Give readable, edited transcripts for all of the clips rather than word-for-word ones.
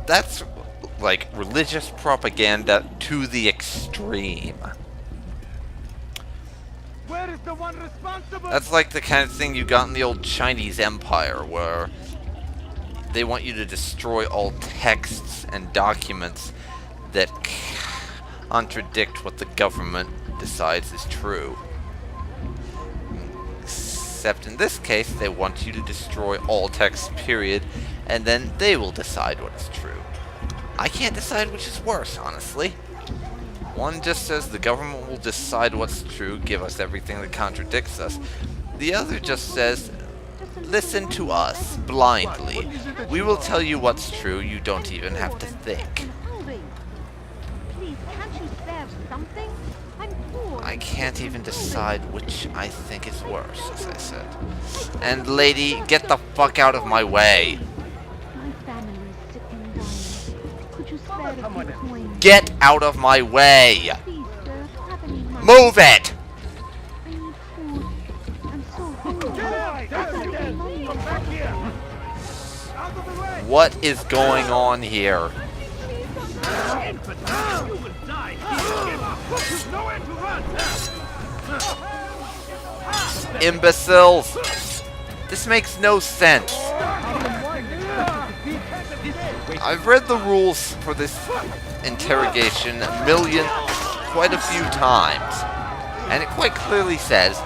That's like religious propaganda to the extreme. Where is the one responsible? That's like the kind of thing you got in the old Chinese Empire, where they want you to destroy all texts and documents that contradict what the government decides is true. Except in this case, they want you to destroy all texts, period, and then they will decide what is true. I can't decide which is worse, honestly. One just says the government will decide what's true, give us everything that contradicts us. The other just says, listen to us, blindly. We will tell you what's true, you don't even have to think. Please, can't you spare something? I'm poor. I can't even decide which I think is worse, as I said. And lady, get the fuck out of my way. My family is sick and dying. Could you spare a few coins? Get out of my way! Please, sir, have any money? Move it! I need food. I'm so hungry. I've got no money. Come back here! Out of the way! What is going on here? You will die here! Nowhere to run! Imbeciles! This makes no sense. I've read the rules for this interrogation quite a few times, and it quite clearly says,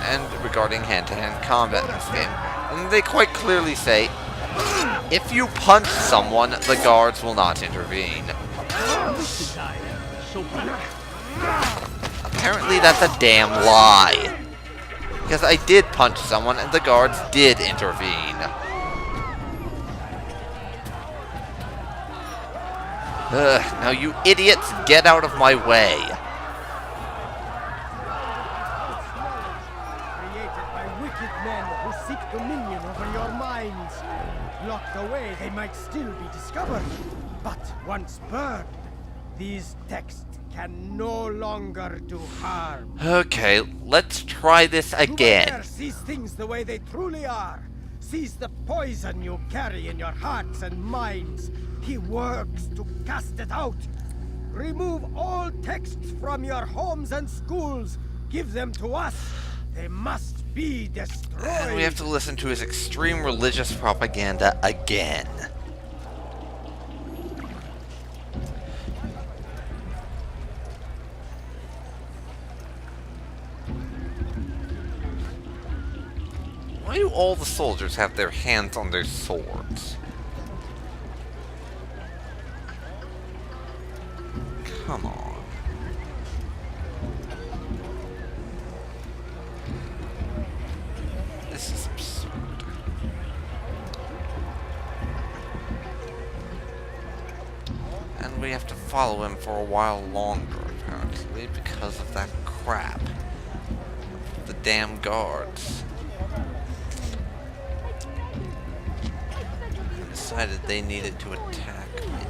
and regarding hand-to-hand combat in this game, and they quite clearly say, if you punch someone, the guards will not intervene. Apparently that's a damn lie. Because I did punch someone and the guards did intervene. Ugh, now you idiots, get out of my way. Created by wicked men who seek dominion over your minds. Locked away, they might still be discovered. But once burned, these texts can no longer do harm. Okay, let's try this again. Whoever sees things the way they truly are, sees the poison you carry in your hearts and minds, he works to cast it out. Remove all texts from your homes and schools. Give them to us. They must be destroyed. And we have to listen to his extreme religious propaganda again. Why do all the soldiers have their hands on their swords? Come on. This is absurd. And we have to follow him for a while longer, apparently, because of that crap. The damn guards. Decided they needed to attack me.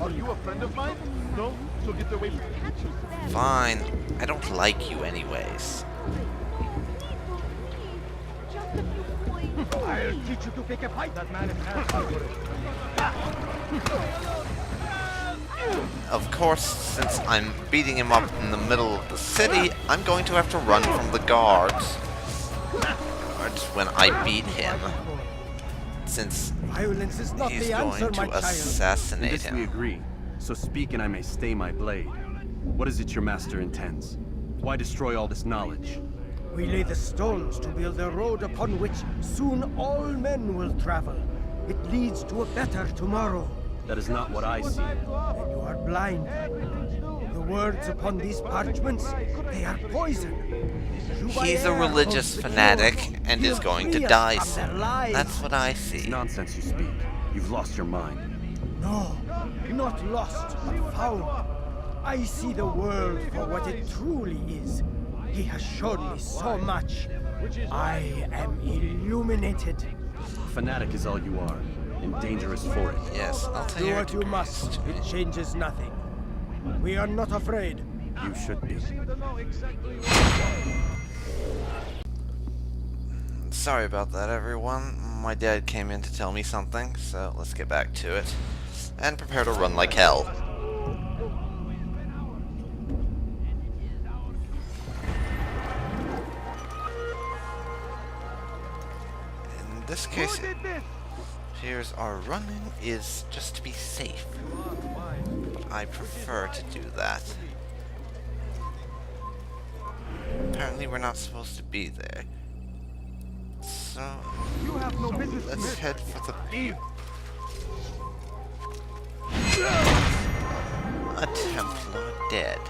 Are you a friend of mine? No? So get away from me. Fine. I don't like you anyways. I'll teach you to pick a fight. That man is asking for it. Of course, since I'm beating him up in the middle of the city, I'm going to have to run from the guards when I beat him. Since Violence is not he's the answer, going my to child. assassinate This we him. agree. So speak and I may stay my blade. What is it your master intends? Why destroy all this knowledge? We lay the stones to build a road upon which soon all men will travel. It leads to a better tomorrow. That is not what I see. Then you are blind. The words upon these parchments, they are poison. He's a religious fanatic and is going to die soon. That's what I It's see. nonsense you speak. You've lost your mind. No, not lost, but found. I see the world for what it truly is. He has shown me so much. I am illuminated. Fanatic is all you are, and dangerous for it. Yes, I'll tell Do you. what you must. It changes nothing. We are not afraid. You should be. Sorry about that, everyone. My dad came in to tell me something, so let's get back to it. And prepare to run like hell. In this case, here's our running is just to be safe. But I prefer to do that. Apparently we're not supposed to be there. So, let's head for the... A Templar dead.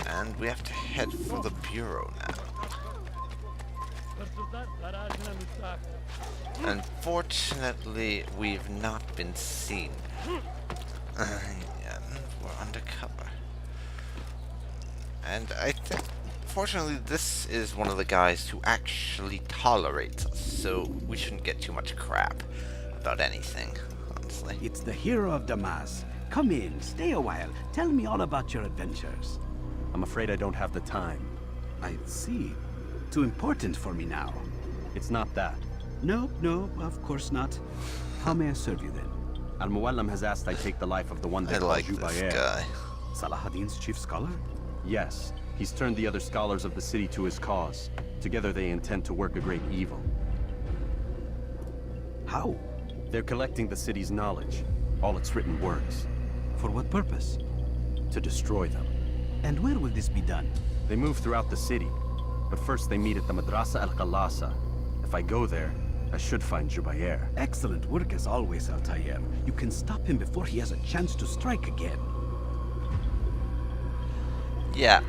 And we have to head for the Bureau now. Unfortunately, we've not been seen. Yeah, we're undercover. And I think, fortunately, this is one of the guys who actually tolerates us, so we shouldn't get too much crap about anything, honestly. It's the hero of Damas. Come in, stay a while. Tell me all about your adventures. I'm afraid I don't have the time. I see. Too important for me now. It's not that. No, of course not. How may I serve you then? Al-Muallim has asked I take the life of the one they I call like this Jubair. guy. Salahadin's chief scholar? Yes, he's turned the other scholars of the city to his cause. Together they intend to work a great evil. How? They're collecting the city's knowledge, all its written words, For what purpose? to destroy them. And where will this be done? They move throughout the city, but first they meet at the Madrasa al-Qalasa. If I go there, I should find Jubair. Excellent work as always, Altair. You can stop him before he has a chance to strike again. Yeah.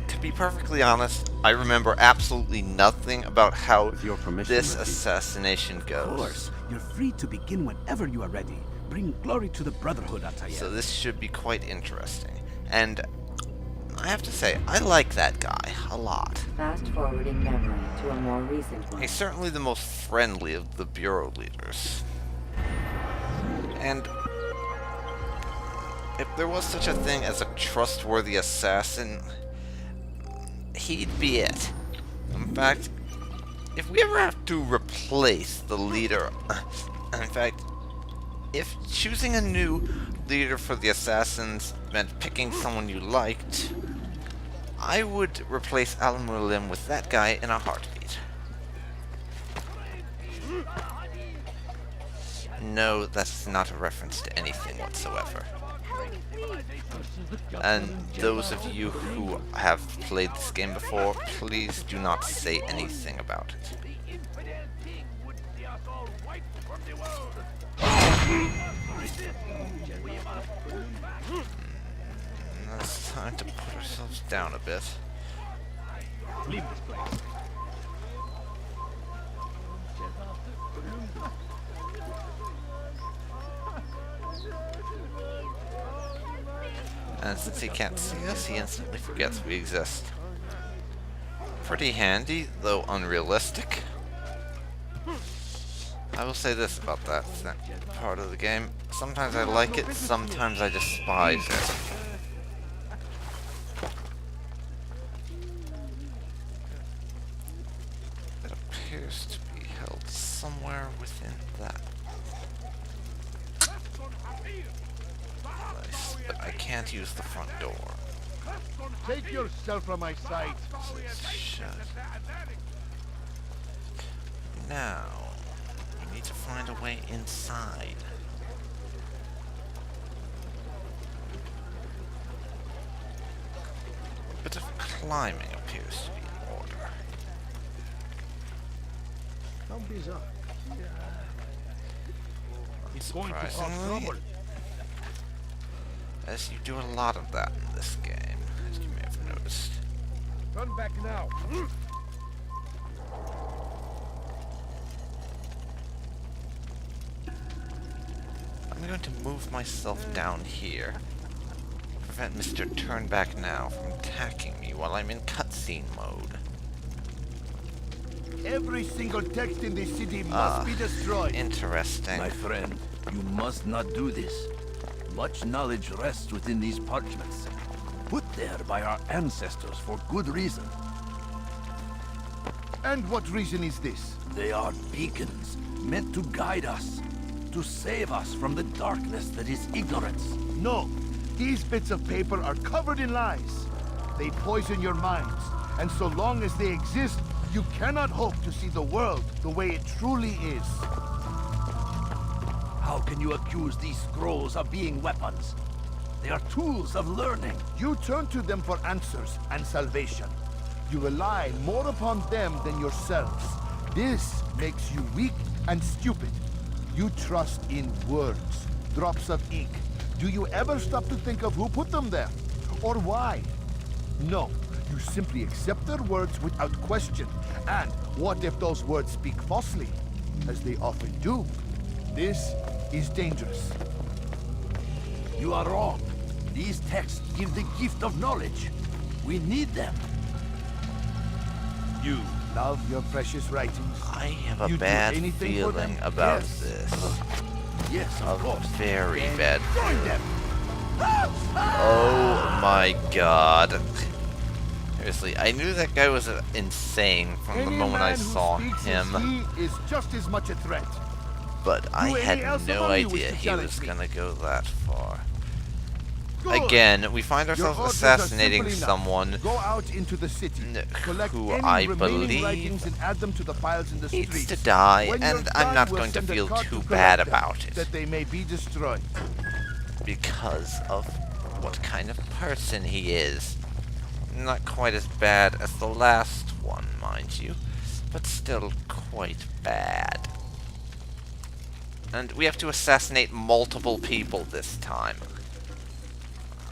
To be perfectly honest, I remember absolutely nothing about how With your permission, this Ricky. assassination goes. Of course, you're free to begin whenever you are ready. Bring glory to the Brotherhood, Altair. So this should be quite interesting. And I have to say, I like that guy a lot. Fast forwarding memory to a more recent one. He's certainly the most friendly of the Bureau leaders. And if there was such a thing as a trustworthy assassin, he'd be it. In fact, if we ever have to replace the leader, in fact, if choosing a new leader for the assassins meant picking someone you liked, I would replace Al-Muallim with that guy in a heartbeat. No, that's not a reference to anything whatsoever. And those of you who have played this game before, please do not say anything about it. Now it's time to put ourselves down a bit. Leave this place. And since he can't see us, he instantly forgets we exist. Pretty handy, though unrealistic. I will say this about that part of the game. Sometimes I like it, sometimes I despise it. It appears to be held somewhere within that place, but I can't use the front door. Take yourself from my sight. It's shut. Now, we need to find a way inside. A bit of climbing appears to be in order. How bizarre. It's going to cause Surprisingly, trouble. as you do a lot of that in this game, as you may have noticed. Turn back now. I'm going to move myself down here. Prevent Mr. Turnback Now from attacking me while I'm in cutscene mode. Every single text in this city must be destroyed. Interesting. My friend, you must not do this. Much knowledge rests within these parchments. put there by our ancestors for good reason. And what reason is this? They are beacons, meant to guide us, to save us from the darkness that is ignorance. No, these bits of paper are covered in lies. They poison your minds, and so long as they exist, you cannot hope to see the world the way it truly is. How can you accuse these scrolls of being weapons? They are tools of learning. You turn to them for answers and salvation. You rely more upon them than yourselves. This makes you weak and stupid. You trust in words, drops of ink. Do you ever stop to think of who put them there? Or why? No, you simply accept their words without question. And what if those words speak falsely? As they often do. This is dangerous. You are wrong. These texts give the gift of knowledge. We need them. You love your precious writings. I have a You'd do bad anything for them? feeling about Yes. this. Yes, A of course. very Then bad join feeling. them. Oh my god. Seriously, I knew that guy was insane from the Any moment I man who saw speaks him, as he is just as much a threat. but I any had else no among you wish idea to he challenge was me? gonna go that far. Good. Again, we find Your ourselves orders are assassinating simple enough. someone Go out into the city, collect who any I remaining believe writings and add them to the files in the needs streets. to die, When you're and I'm done, not we'll going to send a feel cart too to bad collect them, about it, that they may be destroyed. because of what kind of person he is. Not quite as bad as the last one, mind you, but still quite bad. And we have to assassinate multiple people this time.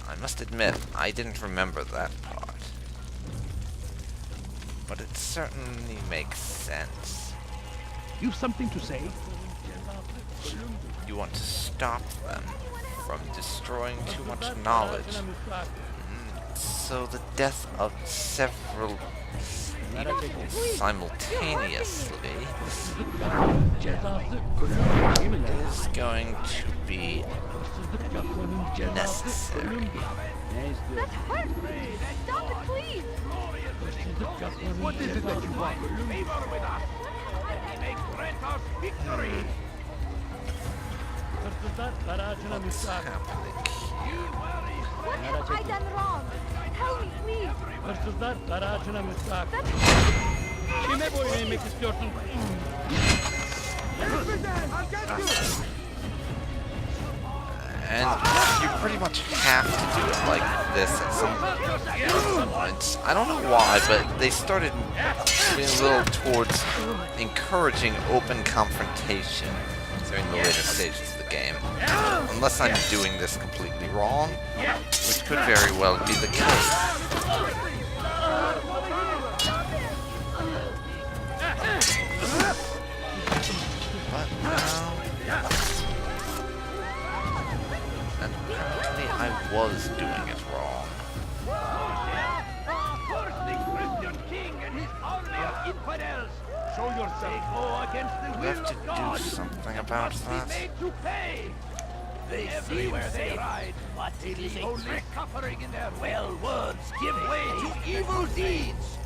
I must admit, I didn't remember that part. But it certainly makes sense. You've something to say? You want to stop them from destroying too much knowledge. So the death of several people simultaneously is going to be necessary. That hurts! Stop it, please! What is it that you want? What's happening here? What have I done wrong? Tell me, please! Hırsızlar aracına müstahak. That's... Kime boyun eğmek istiyorsun? And you pretty much have to do it like this at some points. I don't know why, but they started being a little towards encouraging open confrontation during the later stages of the game. Unless I'm doing this completely wrong, which could very well be the case. But now... And apparently I was doing it wrong. Show yourself. We have to do something about that. They everywhere they ride, but it is a trick covering in their well words give way to evil deeds.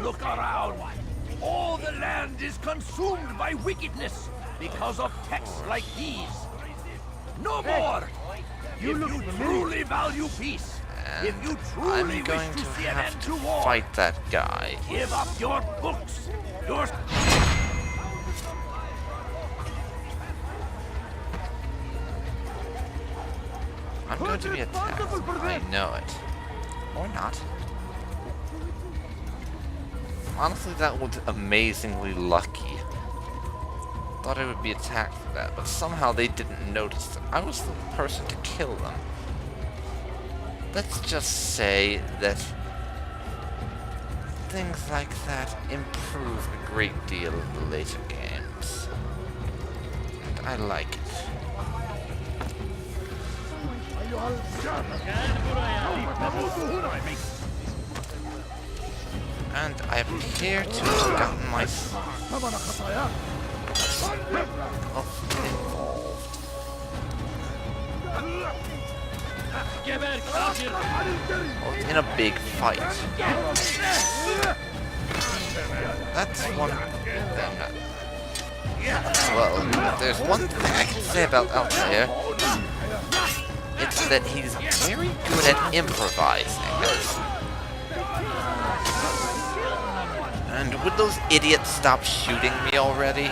Look around. All the land is consumed by wickedness because of texts like these. No more! If you truly value peace, if you truly I'm wish going to to see an have end to to war, fight that guy. give up your books, your... I'm going to be attacked. I know it. Or not. Honestly, that was amazingly lucky. Thought I would be attacked for that, but somehow they didn't notice that I was the person to kill them. Let's just say that things like that improve a great deal in the later games. And I like it. And I appear to have gotten myself involved. Geber kafir. Well, in a big fight. That's one thing. Well, there's one thing I can say about Altair. It's that he's very good at improvising. And would those idiots stop shooting me already?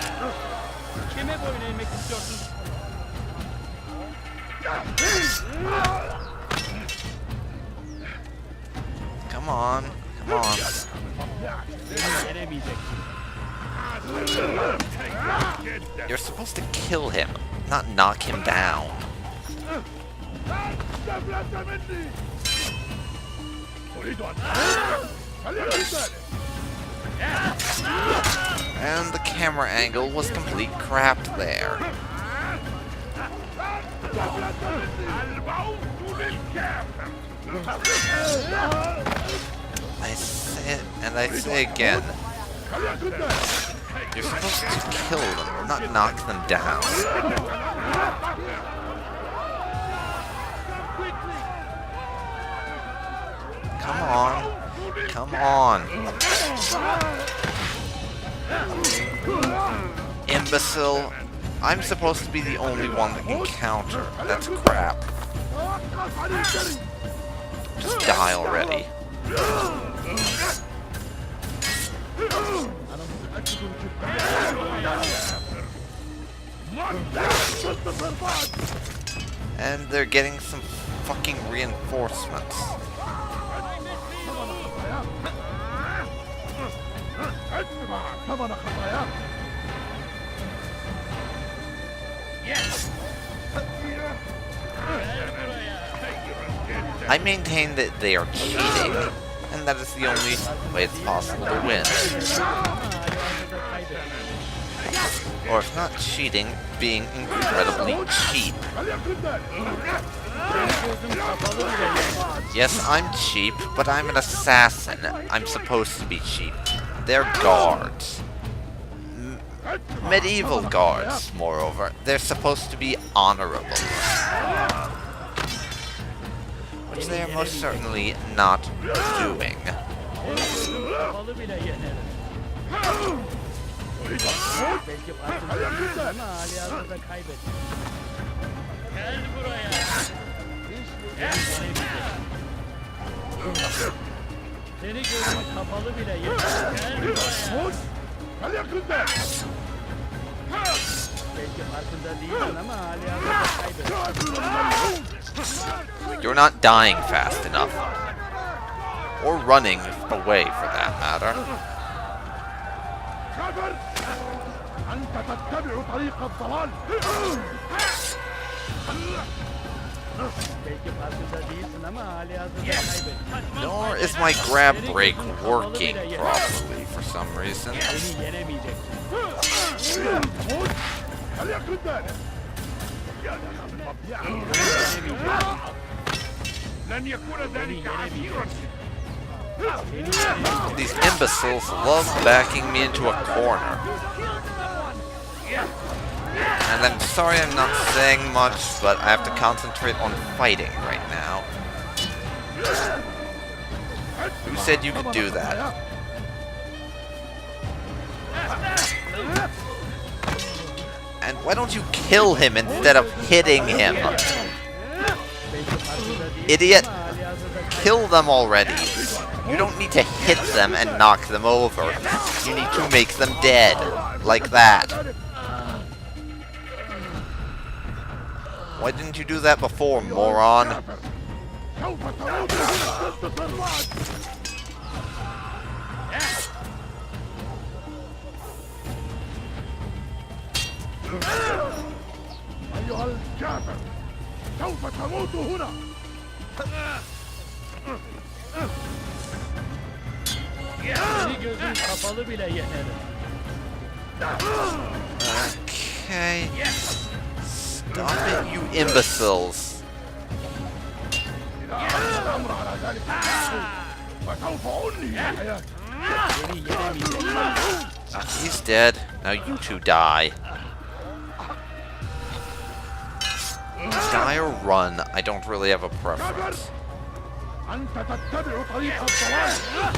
Kime boyun eğmek istiyorsun? Come on, come on. You're supposed to kill him, not knock him down. And the camera angle was complete crap there. I say it, and I say again. You're supposed to kill them, not knock them down. Come on. Come on. Imbecile. I'm supposed to be the only one that can counter. That's crap. Just die already. And they're getting some fucking reinforcements. I maintain that they are cheating, and that is the only way it's possible to win. Or if not cheating, being incredibly cheap. Yes, I'm cheap, but I'm an assassin. I'm supposed to be cheap. They're guards. Medieval guards, moreover. They're supposed to be honorable. Which they are most certainly not doing. Gel buraya. Seni gözüm kapalı bile yeter. Gel buraya. Belki farkında değilsin ama halihazırda kaybettin. You're not dying fast enough. Or running away, for that matter. Belki farkında değilsin ama halihazırda kaybettin. Nor is my grab break working properly for some reason. Beni yenemeyeceksin. These imbeciles love backing me into a corner. And I'm sorry I'm not saying much, but I have to concentrate on fighting right now. Who said you could do that? And why don't you kill him instead of hitting him? Idiot! Kill them already! You don't need to hit them and knock them over. You need to make them dead. Like that. Why didn't you do that before, moron? Seni gözüm kapalı bile yenerim. Okay. Stop it, you imbeciles. He's dead. Now you two die. Die or run, I don't really have a preference. أنت تتبع طريق الضلال.